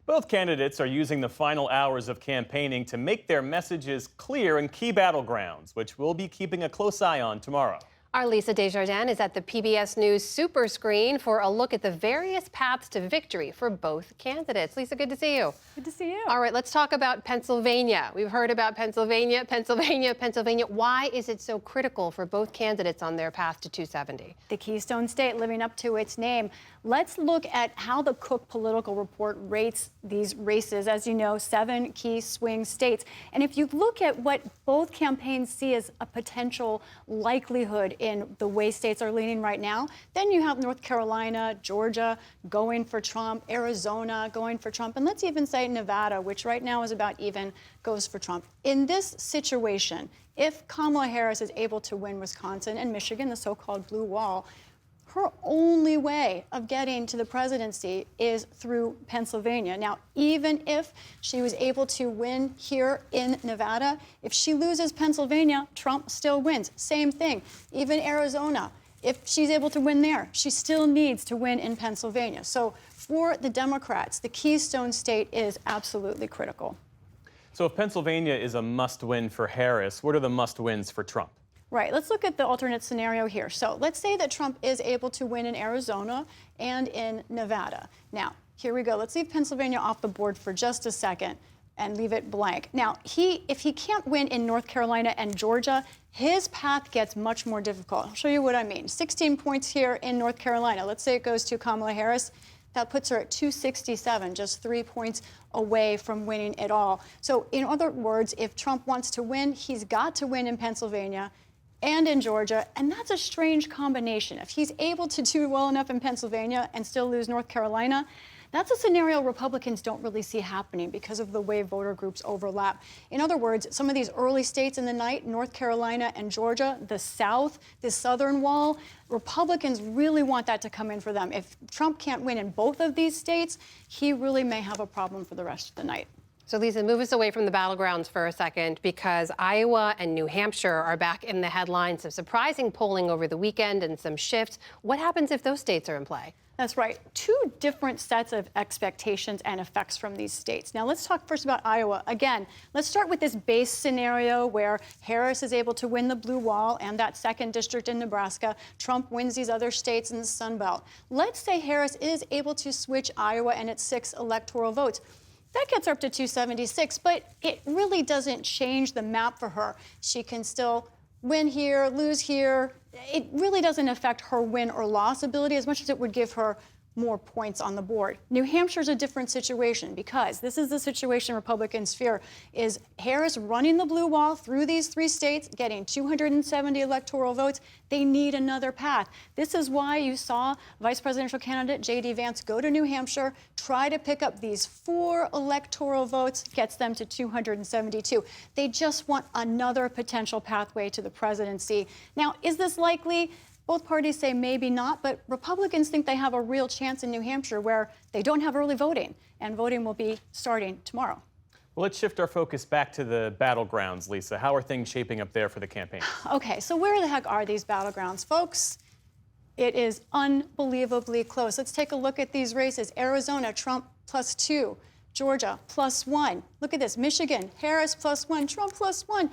Both candidates are using the final hours of campaigning to make their messages clear in key battlegrounds, which we'll be keeping a close eye on tomorrow. Our Lisa Desjardins is at the PBS News Super Screen for a look at the various paths to victory for both candidates. Lisa, good to see you. Good to see you. All right, let's talk about Pennsylvania. We've heard about Pennsylvania. Why is it so critical for both candidates on their path to 270? The Keystone State living up to its name. Let's look at how the Cook Political Report rates these races. As you know, 7 key swing states. And if you look at what both campaigns see as a potential likelihood in the way states are leaning right now, then you have North Carolina, Georgia going for Trump, Arizona going for Trump, and let's even say Nevada, which right now is about even, goes for Trump. In this situation, if Kamala Harris is able to win Wisconsin and Michigan, the so-called blue wall, her only way of getting to the presidency is through Pennsylvania. Now, even if she was able to win here in Nevada, if she loses Pennsylvania, Trump still wins. Same thing. Even Arizona, if she's able to win there, she still needs to win in Pennsylvania. So for the Democrats, the Keystone State is absolutely critical. So if Pennsylvania is a must-win for Harris, what are the must-wins for Trump? Right. Let's look at the alternate scenario here. So let's say that Trump is able to win in Arizona and in Nevada. Now, here we go. Let's leave Pennsylvania off the board for just a second and leave it blank. Now, if he can't win in North Carolina and Georgia, his path gets much more difficult. I'll show you what I mean. 16 points here in North Carolina. Let's say it goes to Kamala Harris. That puts her at 267, just 3 points away from winning it all. So in other words, if Trump wants to win, he's got to win in Pennsylvania and in Georgia, and that's a strange combination. If he's able to do well enough in Pennsylvania and still lose North Carolina, that's a scenario Republicans don't really see happening because of the way voter groups overlap. In other words, some of these early states in the night, North Carolina and Georgia, the South, the Southern wall, Republicans really want that to come in for them. If Trump can't win in both of these states, he really may have a problem for the rest of the night. So, Lisa, move us away from the battlegrounds for a second, because Iowa and New Hampshire are back in the headlines. Some surprising polling over the weekend and some shifts. What happens if those states are in play? That's right. 2 different sets of expectations and effects from these states. Now, let's talk first about Iowa. Again, let's start with this base scenario where Harris is able to win the blue wall and that 2nd district in Nebraska. Trump wins these other states in the Sun Belt. Let's say Harris is able to switch Iowa and its 6 electoral votes. That gets her up to 276, but it really doesn't change the map for her. She can still win here, lose here. It really doesn't affect her win or loss ability as much as it would give her more points on the board. New Hampshire's a different situation because this is the situation Republicans fear, is Harris running the blue wall through these 3 states, getting 270 electoral votes. They need another path. This is why you saw Vice Presidential candidate J.D. Vance go to New Hampshire, try to pick up these 4 electoral votes, gets them to 272. They just want another potential pathway to the presidency. Now, is this likely? Both parties say maybe not, but Republicans think they have a real chance in New Hampshire where they don't have early voting, and voting will be starting tomorrow. Well, let's shift our focus back to the battlegrounds, Lisa. How are things shaping up there for the campaign? Okay, so where the heck are these battlegrounds, folks? It is unbelievably close. Let's take a look at these races. Arizona, Trump +2. Georgia +1. Look at this. Michigan, Harris +1, Trump +1.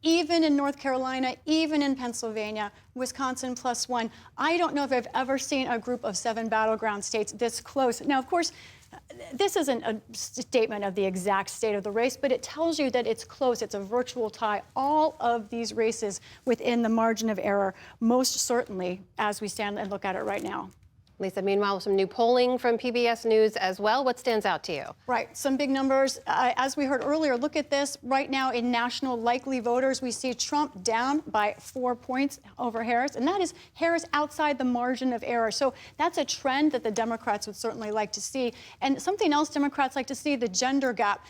Even in North Carolina, even in Pennsylvania, Wisconsin +1. I don't know if I've ever seen a group of 7 battleground states this close. Now, of course, this isn't a statement of the exact state of the race, but it tells you that it's close. It's a virtual tie. All of these races within the margin of error, most certainly, as we stand and look at it right now. Lisa, meanwhile, some new polling from PBS News as well. What stands out to you? Right, some big numbers. As we heard earlier, look at this. Right now in national likely voters, we see Trump down by 4 points over Harris, and that is Harris outside the margin of error. So that's a trend that the Democrats would certainly like to see. And something else Democrats like to see, the gender gap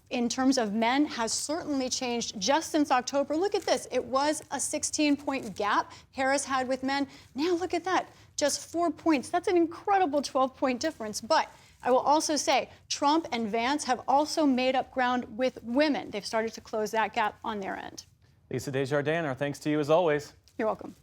in terms of men has certainly changed just since October. Look at this. It was a 16-point gap Harris had with men. Now look at that. Just 4 points. That's an incredible 12-point difference. But I will also say Trump and Vance have also made up ground with women. They've started to close that gap on their end. Lisa Desjardins, our thanks to you as always. You're welcome.